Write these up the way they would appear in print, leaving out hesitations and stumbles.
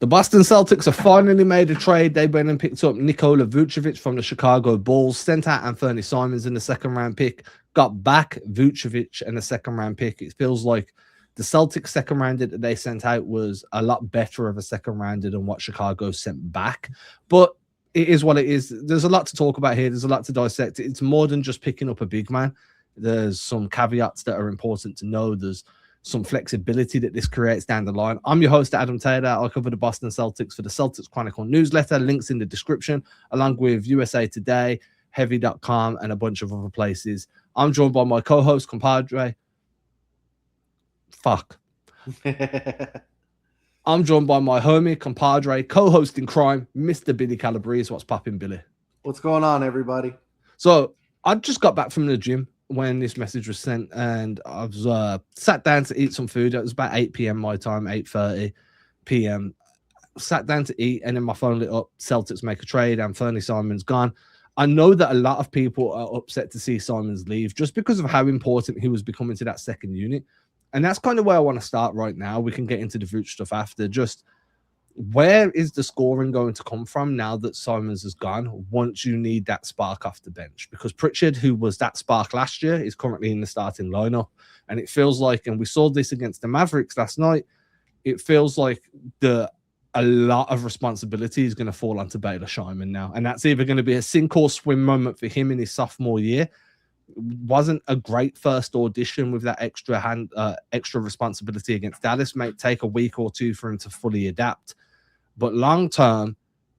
The Boston Celtics have finally made a trade. They went and picked up Nikola Vucevic from the Chicago Bulls, sent out Anthony Simons in the second-round pick, got back Vucevic and a second-round pick. It feels like the Celtics second-rounder that they sent out was a lot better of a second-rounder than what Chicago sent back. But it is what it is. There's a lot to talk about here. There's a lot to dissect. It's more than just picking up a big man. There's some caveats that are important to know. There's some flexibility that this creates down the line. I'm your host, Adam Taylor. I cover the Boston Celtics for the Celtics Chronicle newsletter. Links in the description, along with USA Today, Heavy.com, and a bunch of other places. I'm joined by my co-host, compadre. I'm joined by my homie, compadre, co-host in crime, Mr. Billy Calabrese. What's popping, Billy? What's going on, everybody? So I just got back from the gym when this message was sent, and I was sat down to eat some food. It was about 8 p.m. my time, 8:30 p.m. Sat down to eat, and then my phone lit up. Celtics make a trade. Anthony Simons gone. I know that a lot of people are upset to see Simons leave just because of how important he was becoming to that second unit. And that's kind of where I want to start right now. We can get into the Vooch stuff after. Just where is the scoring going to come from now that Simons is gone once you need that spark off the bench? Because Pritchard, who was that spark last year, is currently in the starting lineup. And it feels like, and we saw this against the Mavericks last night, it feels like a lot of responsibility is going to fall onto Baylor Scheierman now. And that's either going to be a sink or swim moment for him in his sophomore year. Wasn't a great first audition with that extra responsibility against Dallas. Might take a week or two for him to fully adapt. But long term,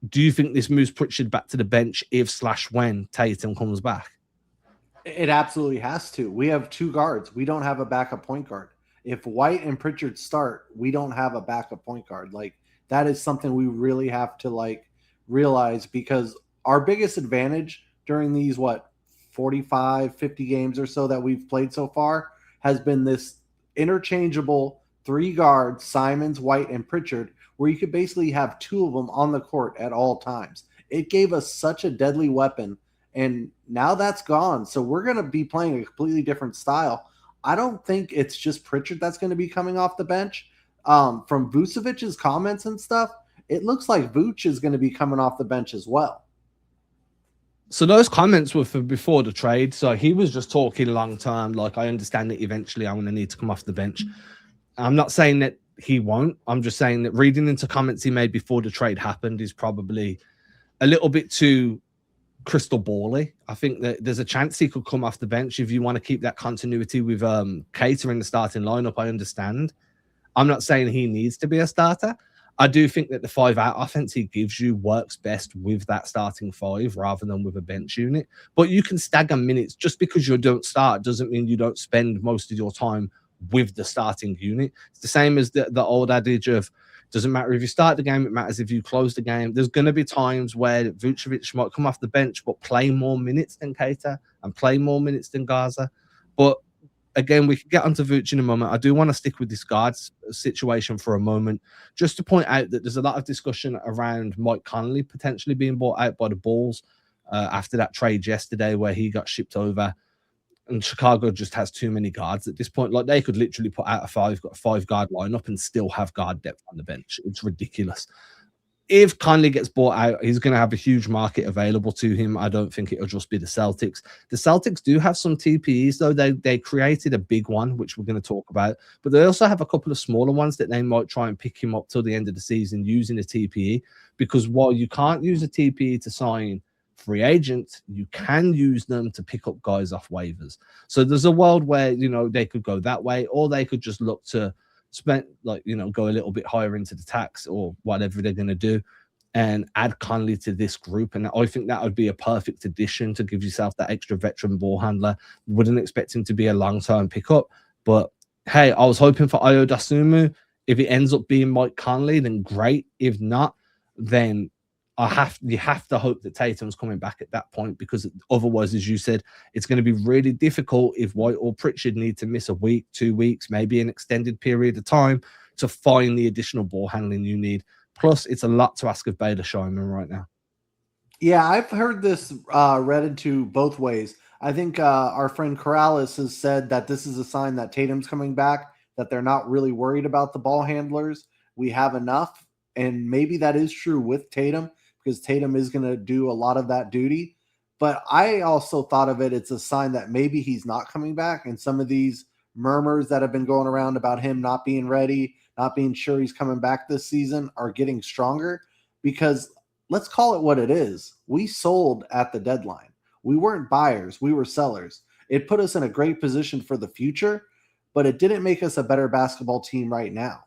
do you think this moves Pritchard back to the bench if/when Tatum comes back? It absolutely has to. We have two guards. We don't have a backup point guard. If White and Pritchard start, we don't have a backup point guard. Like, that is something we really have to realize, because our biggest advantage during these 45, 50 games or so that we've played so far has been this interchangeable three guards, Simons, White, and Pritchard, where you could basically have two of them on the court at all times. It gave us such a deadly weapon, and now that's gone. So we're going to be playing a completely different style. I don't think it's just Pritchard that's going to be coming off the bench. From Vucevic's comments and stuff, it looks like Vooch is going to be coming off the bench as well. So those comments were for before the trade. So he was just talking long term. Like, I understand that eventually I'm going to need to come off the bench. I'm not saying that he won't. I'm just saying that reading into comments he made before the trade happened is probably a little bit too crystal ball-y. I think that there's a chance he could come off the bench if you want to keep that continuity with Cater in the starting lineup. I understand. I'm not saying he needs to be a starter. I do think that the 5-out offense he gives you works best with that starting five rather than with a bench unit. But you can stagger minutes. Just because you don't start doesn't mean you don't spend most of your time with the starting unit. It's the same as the old adage of, doesn't matter if you start the game, it matters if you close the game. There's going to be times where Vucevic might come off the bench but play more minutes than Cater and play more minutes than Gaza. But again, we can get onto Vooch in a moment. I do want to stick with this guards situation for a moment, just to point out that there's a lot of discussion around Mike Conley potentially being bought out by the Bulls after that trade yesterday where he got shipped over. And Chicago just has too many guards at this point. Like, they could literally put out a five-guard lineup and still have guard depth on the bench. It's ridiculous. If Conley gets bought out, he's going to have a huge market available to him. I don't think it'll just be the Celtics. The Celtics do have some TPEs, though. They created a big one, which we're going to talk about. But they also have a couple of smaller ones that they might try and pick him up till the end of the season using a TPE. Because while you can't use a TPE to sign free agents, you can use them to pick up guys off waivers. So there's a world where, they could go that way, or they could just look to spend, go a little bit higher into the tax or whatever they're going to do and add Conley to this group. And I think that would be a perfect addition to give yourself that extra veteran ball handler. Wouldn't expect him to be a long-term pickup, but hey, I was hoping for Ayo Dosunmu. If it ends up being Mike Conley, then great. If not, then you have to hope that Tatum's coming back at that point, because otherwise, as you said, it's going to be really difficult if White or Pritchard need to miss a week, 2 weeks, maybe an extended period of time to find the additional ball handling you need. Plus, it's a lot to ask of Baylor Scheierman right now. Yeah, I've heard this read into both ways. I think our friend Corrales has said that this is a sign that Tatum's coming back, that they're not really worried about the ball handlers. We have enough. And maybe that is true with Tatum because Tatum is going to do a lot of that duty. But I also thought of it, it's a sign that maybe he's not coming back. And some of these murmurs that have been going around about him not being ready, not being sure he's coming back this season are getting stronger because let's call it what it is. We sold at the deadline. We weren't buyers. We were sellers. It put us in a great position for the future, but it didn't make us a better basketball team right now.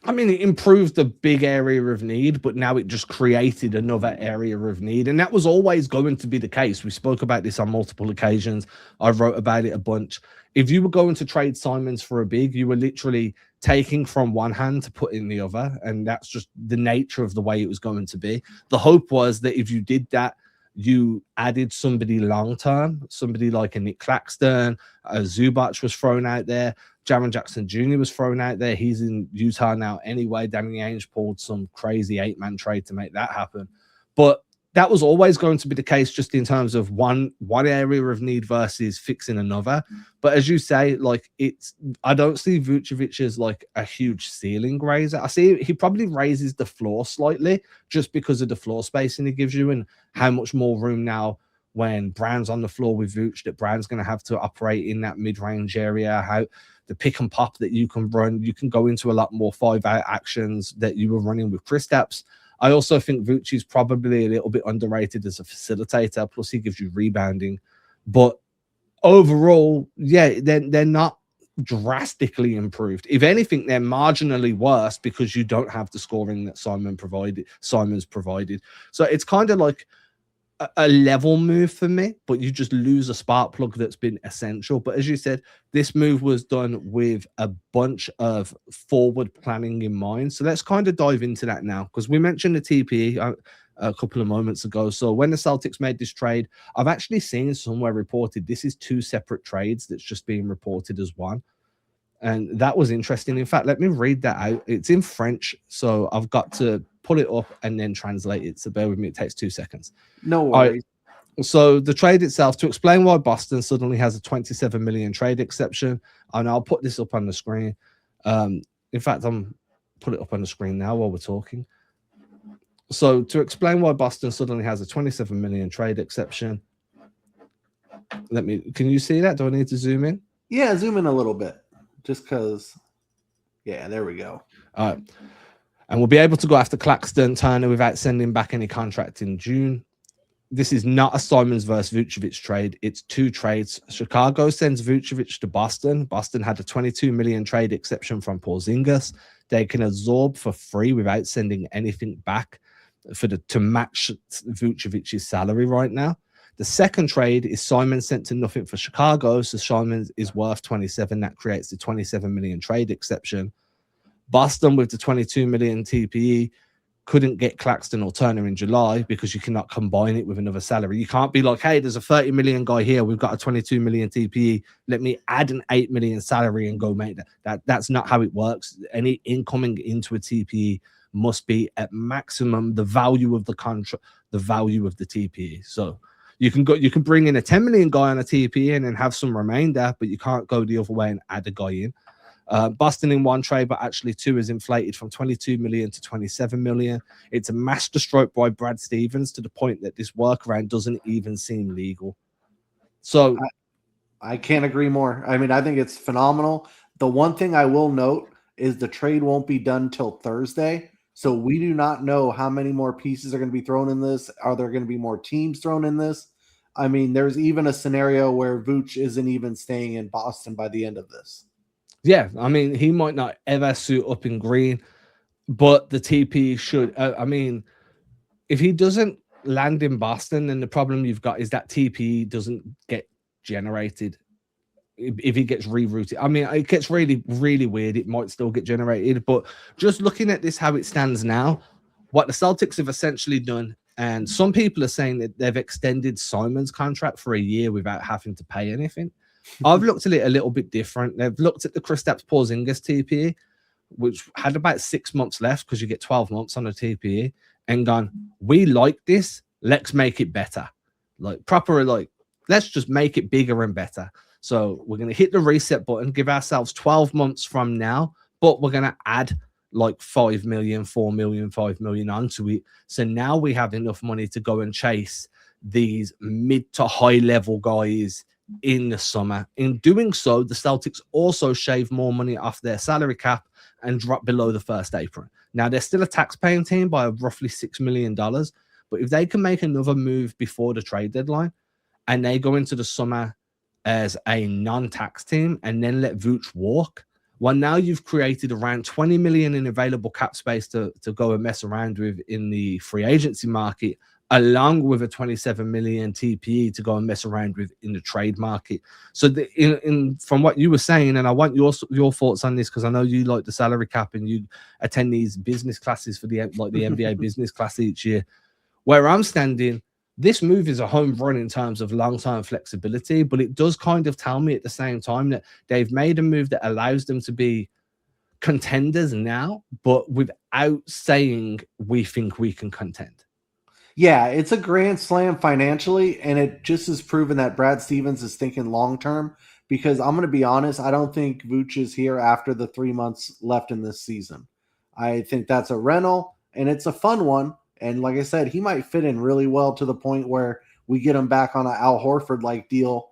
I mean, it improved the big area of need, but now it just created another area of need. And that was always going to be the case. We spoke about this on multiple occasions. I wrote about it a bunch. If you were going to trade Simons for a big, you were literally taking from one hand to put in the other. And that's just the nature of the way it was going to be. The hope was that if you did that, you added somebody long-term, somebody like a Nick Claxton, Zubac was thrown out there. Jaren Jackson Jr. was thrown out there. He's in Utah now anyway. Danny Ainge pulled some crazy 8-man trade to make that happen. But that was always going to be the case just in terms of one area of need versus fixing another. But as you say, like I don't see Vucevic as like a huge ceiling raiser. I see he probably raises the floor slightly just because of the floor spacing he gives you and how much more room now when Brown's on the floor with Vuce that Brown's going to have to operate in that mid-range area, how the pick and pop that you can run, you can go into a lot more 5-out actions that you were running with Kristaps. I also think Vuce is probably a little bit underrated as a facilitator, plus he gives you rebounding. But overall, yeah, they're not drastically improved. If anything, they're marginally worse because you don't have the scoring that Simon's provided. So it's kind of like a level move for me, but you just lose a spark plug that's been essential. But as you said, this move was done with a bunch of forward planning in mind. So let's kind of dive into that now, because we mentioned the TPE a couple of moments ago. So when the Celtics made this trade, I've actually seen somewhere reported this is 2 separate trades that's just being reported as one. And that was interesting. In fact, let me read that out. It's in French, so I've got to pull it up and then translate it. So bear with me. It takes 2 seconds. No worries. So the trade itself, to explain why Boston suddenly has a $27 million trade exception, and I'll put this up on the screen. In fact, I'm put it up on the screen now while we're talking. So to explain why Boston suddenly has a $27 million trade exception, can you see that? Do I need to zoom in? Yeah, zoom in a little bit. Just because, yeah, there we go. All right. And we'll be able to go after Claxton, Turner without sending back any contract in June. This is not a Simons versus Vucevic trade. It's 2 trades. Chicago sends Vucevic to Boston. Boston had a $22 million trade exception from Porzingis. They can absorb for free without sending anything back to match Vucevic's salary right now. The second trade is Simon sent to nothing for Chicago, so Simon is worth 27. That creates the 27 million trade exception. Boston with the 22 million TPE couldn't get Claxton or Turner in July because you cannot combine it with another salary. You can't be like, hey, there's a 30 million guy here. We've got a 22 million TPE. Let me add an 8 million salary and go make that. That's not how it works. Any incoming into a TPE must be at maximum the value of the contract, the value of the TPE. So you can bring in a 10 million guy on a TPE and then have some remainder, but you can't go the other way and add a guy in. Boston in one trade, but actually 2 is inflated from 22 million to 27 million. It's a masterstroke by Brad Stevens to the point that this workaround doesn't even seem legal. So I can't agree more. I mean, I think it's phenomenal. The one thing I will note is the trade won't be done till Thursday. So we do not know how many more pieces are going to be thrown in this. Are there going to be more teams thrown in this? I mean, there's even a scenario where Vooch isn't even staying in Boston by the end of this. Yeah, I mean, he might not ever suit up in green, but the TP should. I mean, if he doesn't land in Boston, then the problem you've got is that TP doesn't get generated. If he gets rerouted, I mean, it gets really, really weird. It might still get generated, but just looking at this, how it stands now, what the Celtics have essentially done, and some people are saying that they've extended Simon's contract for a year without having to pay anything. I've looked at it a little bit different. They've looked at the Kristaps Porzingis TPE, which had about 6 months left because you get 12 months on a TPE, and gone, we like this. Let's make it better. Like proper, like, let's just make it bigger and better. So we're going to hit the reset button, give ourselves 12 months from now, but we're going to add like 5 million, 4 million, 5 million onto it. So now we have enough money to go and chase these mid to high level guys in the summer. In doing so, the Celtics also shave more money off their salary cap and drop below the first apron. Now, they're still a tax-paying team by roughly $6 million, but if they can make another move before the trade deadline and they go into the summer as a non-tax team and then let Vooch walk, well, now you've created around 20 million in available cap space to go and mess around with in the free agency market, along with a 27 million TPE to go and mess around with in the trade market. So from what you were saying, and I want your thoughts on this, because I know you like the salary cap and you attend these business classes for the NBA business class each year. Where I'm standing, this move is a home run in terms of long-term flexibility, but it does kind of tell me at the same time that they've made a move that allows them to be contenders now, but without saying we think we can contend. Yeah, it's a grand slam financially, and it just has proven that Brad Stevens is thinking long-term, because I'm going to be honest, I don't think Vooch is here after the 3 months left in this season. I think that's a rental, and it's a fun one. And like I said, he might fit in really well to the point where we get him back on an Al Horford-like deal.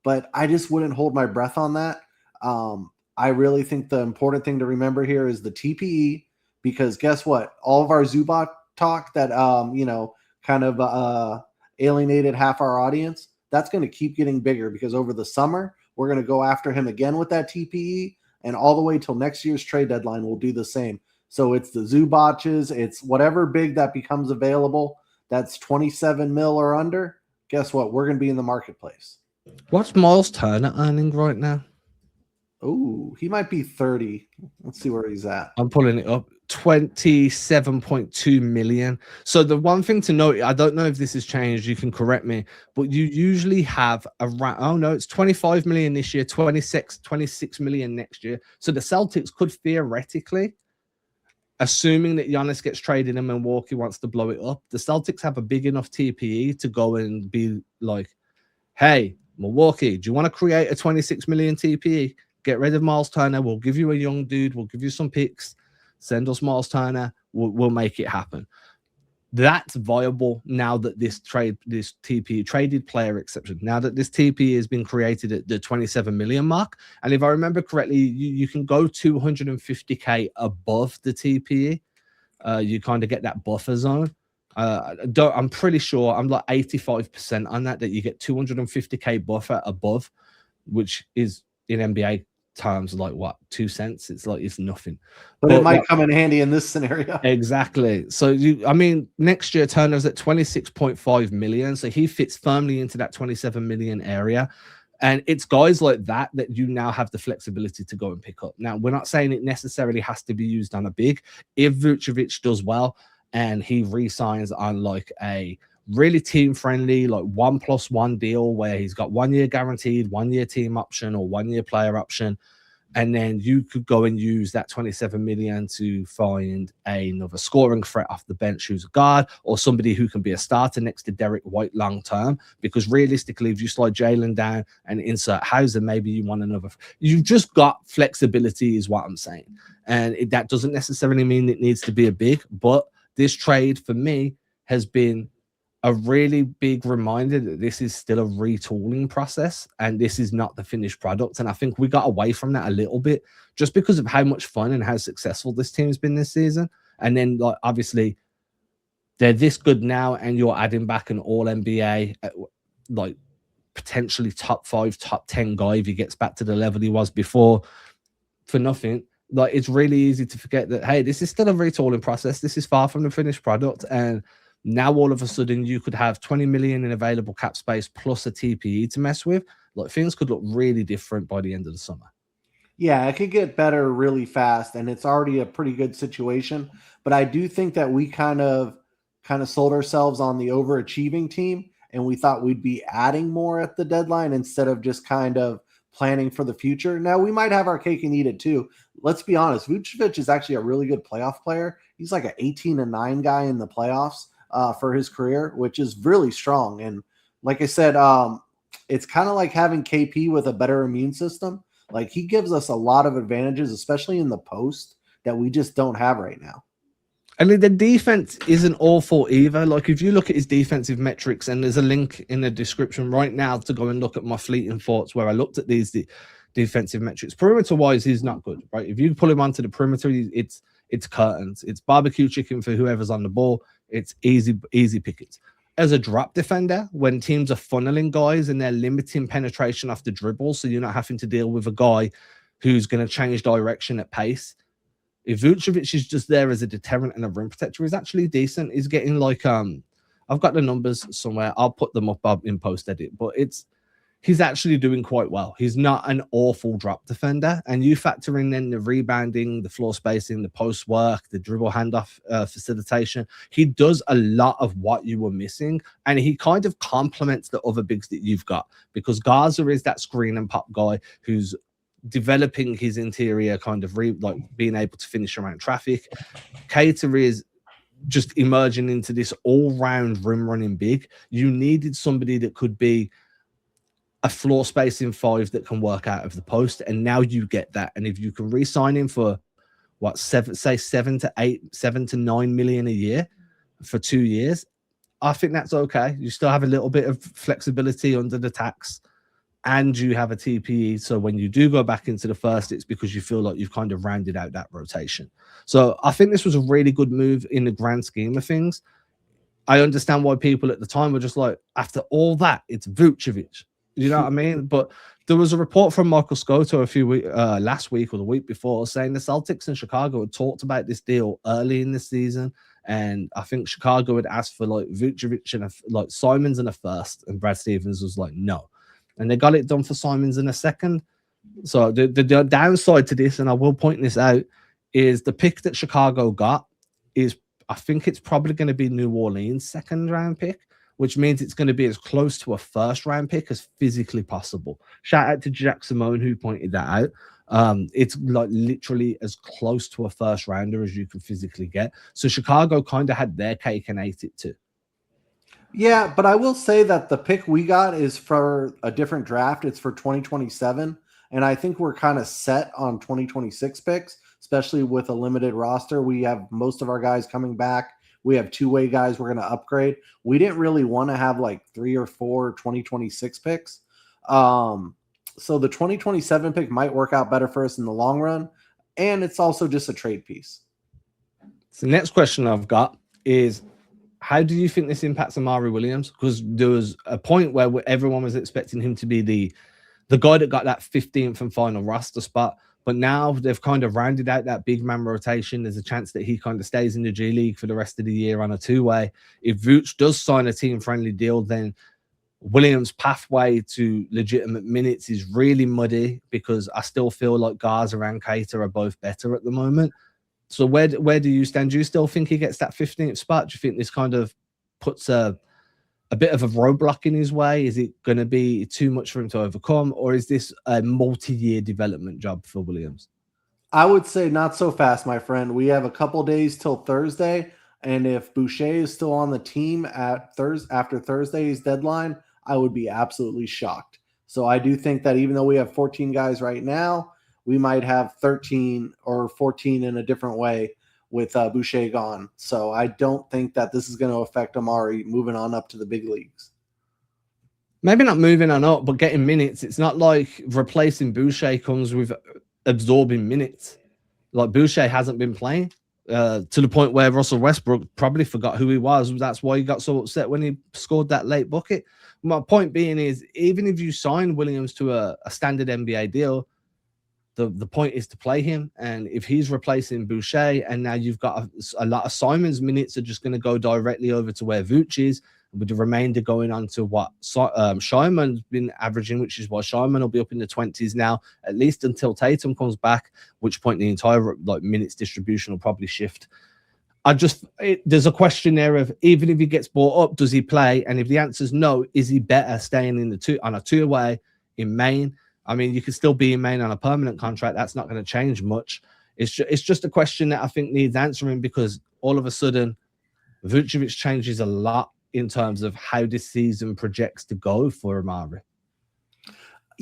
But I just wouldn't hold my breath on that. I really think the important thing to remember here is the TPE, because guess what? All of our Zubac talk that, kind of alienated half our audience, that's going to keep getting bigger, because over the summer, we're going to go after him again with that TPE. And all the way till next year's trade deadline, we'll do the same. So it's the Zubac's, it's whatever big that becomes available that's 27 mil or under. Guess what? We're going to be in the marketplace. What's Miles Turner earning right now? Oh, he might be 30. Let's see where he's at. I'm pulling it up. 27.2 million. So the one thing to note, I don't know if this has changed, you can correct me, but you usually have around, it's 25 million this year, 26 million next year. So the Celtics could theoretically, assuming that Giannis gets traded and Milwaukee wants to blow it up, the Celtics have a big enough TPE to go and be like, hey, Milwaukee, do you want to create a 26 million TPE? Get rid of Miles Turner. We'll give you a young dude. We'll give you some picks. Send us Miles Turner. We'll make it happen. That's viable now that this TPE, traded player exception, now that this TPE has been created at the 27 million mark. And if I remember correctly, you can go 250K above the TPE. You kind of get that buffer zone. I'm pretty sure I'm like 85% on that you get 250K buffer above, which is in NBA terms like what, 2 cents? It's like it's nothing, but it might come in handy in this scenario. Exactly. So next year Turner's at 26.5 million, so he fits firmly into that 27 million area. And it's guys like that you now have the flexibility to go and pick up. Now, we're not saying it necessarily has to be used on a big. If Vucevic does well and he re-signs on like a really team-friendly, like 1+1 deal where he's got 1 year guaranteed, 1 year team option or 1 year player option, and then you could go and use that 27 million to find another scoring threat off the bench who's a guard, or somebody who can be a starter next to Derek White long term. Because realistically, if you slide Jalen down and insert Hauser, maybe you want another. You've just got flexibility, is what I'm saying. And that doesn't necessarily mean it needs to be a big, but this trade for me has been a really big reminder that this is still a retooling process and this is not the finished product. And I think we got away from that a little bit just because of how much fun and how successful this team's been this season. And then, like, obviously they're this good now and you're adding back an all NBA, like potentially top 5, top 10 guy if he gets back to the level he was before for nothing. Like, it's really easy to forget that, hey, this is still a retooling process. This is far from the finished product. And now all of a sudden you could have 20 million in available cap space plus a TPE to mess with. Like, things could look really different by the end of the summer. Yeah, it could get better really fast, and it's already a pretty good situation. But I do think that we kind of sold ourselves on the overachieving team, and we thought we'd be adding more at the deadline instead of just kind of planning for the future. Now, we might have our cake and eat it too. Let's be honest, Vucevic is actually a really good playoff player. He's like an 18-9 guy in the playoffs for his career, which is really strong. And like I said, it's kind of like having KP with a better immune system. Like, he gives us a lot of advantages, especially in the post, that we just don't have right now. And the defense isn't awful either. Like, if you look at his defensive metrics, and there's a link in the description right now to go and look at my fleeting thoughts where I looked at these defensive metrics. Perimeter wise, he's not good, right? If you pull him onto the perimeter, it's curtains. It's barbecue chicken for whoever's on the ball. It's easy pickets. As a drop defender, when teams are funneling guys and they're limiting penetration off the dribble, so you're not having to deal with a guy who's going to change direction at pace. If Vucevic is just there as a deterrent and a rim protector, he's actually decent. He's getting like I've got the numbers somewhere. I'll put them up in post edit, but he's actually doing quite well. He's not an awful drop defender. And you factor in then the rebounding, the floor spacing, the post work, the dribble handoff facilitation. He does a lot of what you were missing. And he kind of complements the other bigs that you've got, because Garza is that screen and pop guy who's developing his interior kind of being able to finish around traffic. Cater is just emerging into this all-round rim running big. You needed somebody that could be a floor spacing 5 that can work out of the post, and now you get that. And if you can re-sign him for what, 7 to 9 million a year for 2 years, I think that's okay. You still have a little bit of flexibility under the tax, and you have a TPE. So when you do go back into the first, it's because you feel like you've kind of rounded out that rotation. So I think this was a really good move in the grand scheme of things. I understand why people at the time were just like, after all that, it's Vucevic. You know what I mean? But there was a report from Michael Scotto last week or the week before saying the Celtics and Chicago had talked about this deal early in the season. And I think Chicago had asked for like Vucevic and like Simons in a first, and Brad Stevens was like, no. And they got it done for Simons in a second. So the downside to this, and I will point this out, is the pick that Chicago got is, I think it's probably going to be New Orleans' second round pick, which means it's going to be as close to a first round pick as physically possible. Shout out to Jack Simone who pointed that out. It's like literally as close to a first rounder as you can physically get. So Chicago kind of had their cake and ate it too. Yeah, but I will say that the pick we got is for a different draft. It's for 2027. And I think we're kind of set on 2026 picks, especially with a limited roster. We have most of our guys coming back. We have two-way guys we're going to upgrade. We didn't really want to have like 3 or 4 2026 picks. So the 2027 pick might work out better for us in the long run. And it's also just a trade piece. So the next question I've got is, how do you think this impacts Amari Williams? Because there was a point where everyone was expecting him to be the guy that got that 15th and final roster spot. But now they've kind of rounded out that big man rotation. There's a chance that he kind of stays in the G League for the rest of the year on a 2-way. If Vooch does sign a team-friendly deal, then Williams' pathway to legitimate minutes is really muddy, because I still feel like Garza and Cater are both better at the moment. So where do you stand? Do you still think he gets that 15th spot? Do you think this kind of puts a bit of a roadblock in his way? Is it going to be too much for him to overcome? Or is this a multi-year development job for Williams? I would say not so fast, my friend. We have a couple days till Thursday. And if Boucher is still on the team after Thursday's deadline, I would be absolutely shocked. So I do think that even though we have 14 guys right now, we might have 13 or 14 in a different way with Boucher gone. So I don't think that this is going to affect Amari moving on up to the big leagues. Maybe not moving on up, but getting minutes. It's not like replacing Boucher comes with absorbing minutes. Like, Boucher hasn't been playing to the point where Russell Westbrook probably forgot who he was. That's why he got so upset when he scored that late bucket. My point being is, even if you sign Williams to a standard NBA deal, the point is to play him. And if he's replacing Boucher, and now you've got a lot of Simon's minutes are just going to go directly over to where Vooch is, with the remainder going on to what Scheierman's been averaging, which is why Scheierman will be up in the 20s now, at least until Tatum comes back, at which point the entire minutes distribution will probably shift. There's a question there of, even if he gets brought up, does he play? And if the answer is no, is he better staying on a 2-way in Maine? I mean, you could still be in Maine on a permanent contract. That's not going to change much. It's just a question that I think needs answering, because all of a sudden, Vucevic changes a lot in terms of how this season projects to go for Amari.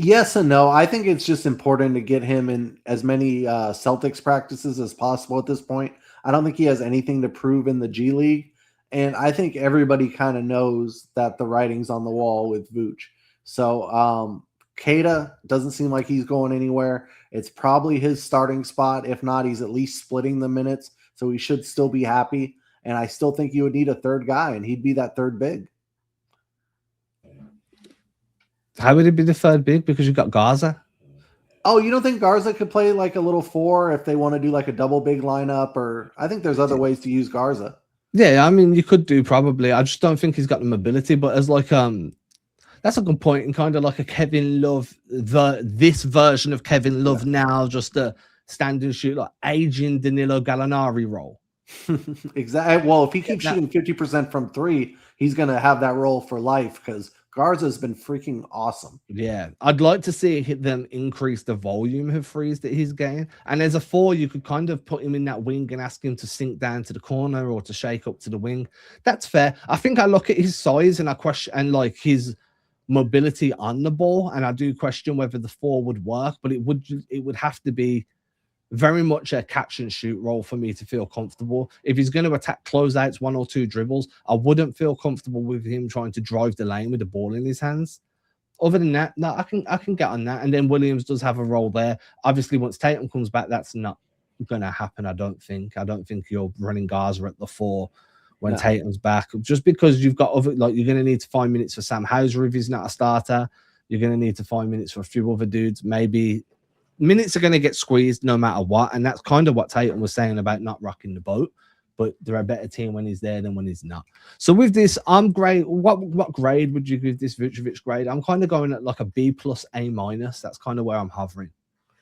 Yes and no. I think it's just important to get him in as many Celtics practices as possible at this point. I don't think he has anything to prove in the G League. And I think everybody kind of knows that the writing's on the wall with Vooch. So Kata doesn't seem like he's going anywhere. It's probably his starting spot. If not, he's at least splitting the minutes. So he should still be happy. And I still think you would need a third guy, and he'd be that third big. How would it be the third big? Because you've got Garza. Oh, you don't think Garza could play like a little four if they want to do like a double big lineup? Or I think there's other ways to use Garza. Yeah, I mean, you could do probably. I just don't think he's got the mobility. But as like that's a good point. And kind of like a Kevin Love, this version of Kevin Love now, just a stand and shoot, like aging Danilo Gallinari role. Exactly. Well, if he keeps shooting 50% from three, he's going to have that role for life because Garza's been freaking awesome. Yeah, I'd like to see them increase the volume of threes that he's getting. And as a four, you could kind of put him in that wing and ask him to sink down to the corner or to shake up to the wing. That's fair. I think I look at his size and I question and like his mobility on the ball, and I do question whether the four would work, but it would have to be very much a catch and shoot role for me to feel comfortable. If he's going to attack closeouts, one or two dribbles, I wouldn't feel comfortable with him trying to drive the lane with the ball in his hands. Other than that, no, I can get on that. And then Williams does have a role there. Obviously, once Tatum comes back, that's not going to happen. I don't think you're running Garza at the four when Tatum's back, just because you've got other, like, you're going to need to find minutes for Sam Hauser if he's not a starter. You're going to need to find minutes for a few other dudes. Maybe minutes are going to get squeezed no matter what, and that's kind of what Tatum was saying about not rocking the boat. But they're a better team when he's there than when he's not. So with this, I'm great. What grade would you give this Vucevic grade? I'm kind of going at like a B plus A minus. That's kind of where I'm hovering.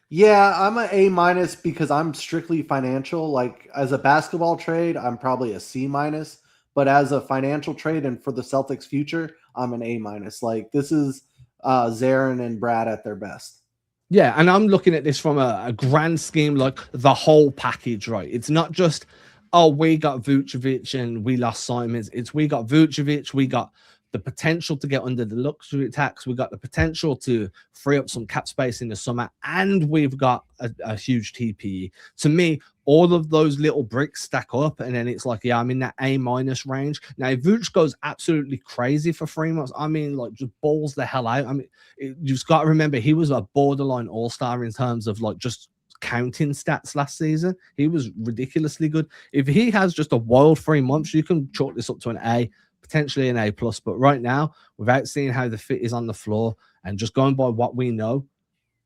Yeah, I'm an A minus because I'm strictly financial. Like as a basketball trade, I'm probably a C minus. But as a financial trade and for the Celtics' future, I'm an A minus. Like this is Zarin and Brad at their best. Yeah, and I'm looking at this from a grand scheme, like the whole package, right? It's not just, oh, we got Vucevic and we lost Simons. It's we got Vucevic, we got the potential to get under the luxury tax, we got the potential to free up some cap space in the summer, and we've got a huge TPE. To me, all of those little bricks stack up, and then it's like, yeah, I'm in that A minus range. Now, if Vooch goes absolutely crazy for 3 months, I mean, like, just balls the hell out. I mean, you've got to remember, he was a borderline all-star in terms of, like, just counting stats last season. He was ridiculously good. If he has just a wild 3 months, you can chalk this up to an A, potentially an A+. But right now, without seeing how the fit is on the floor and just going by what we know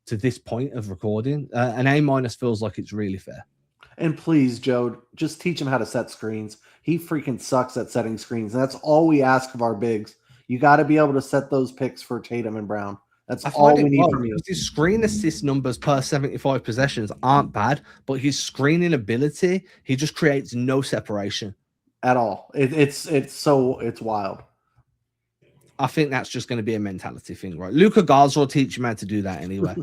to this point of recording, an A minus feels like it's really fair. And please, Joe, just teach him how to set screens. He freaking sucks at setting screens. And that's all we ask of our bigs. You got to be able to set those picks for Tatum and Brown. That's all we need from you. His screen assist numbers per 75 possessions aren't bad, but his screening ability, he just creates no separation at all. It's wild. I think that's just going to be a mentality thing, right? Luka Garza will teach him how to do that anyway.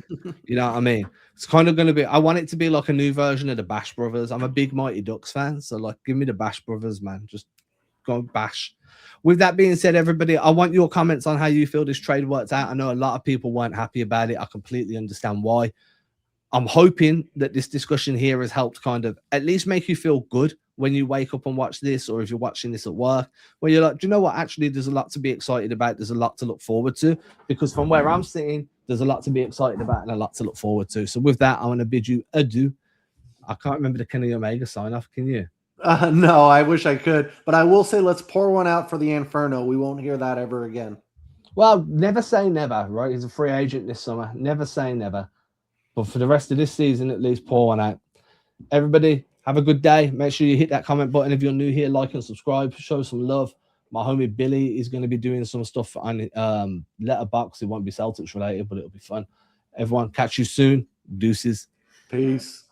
You know what I mean? It's kind of going to be, I want it to be like a new version of the Bash Brothers. I'm a big Mighty Ducks fan, so like, give me the Bash Brothers, man. Just go bash. With that being said, everybody, I want your comments on how you feel this trade worked out. I know a lot of people weren't happy about it. I completely understand why. I'm hoping that this discussion here has helped kind of at least make you feel good when you wake up and watch this, or if you're watching this at work, where you're like, do you know what? Actually, there's a lot to be excited about. There's a lot to look forward to, because from where I'm sitting, there's a lot to be excited about and a lot to look forward to. So with that, I want to bid you adieu. I can't remember the Kenny Omega sign off. Can you? No, I wish I could, but I will say, let's pour one out for the Inferno. We won't hear that ever again. Well, never say never, right? He's a free agent this summer. Never say never. But for the rest of this season, at least pour one out. Everybody, have a good day. Make sure you hit that comment button. If you're new here, like and subscribe. Show some love. My homie Billy is going to be doing some stuff on Letterboxd. It won't be Celtics related, but it'll be fun. Everyone, catch you soon. Deuces. Peace.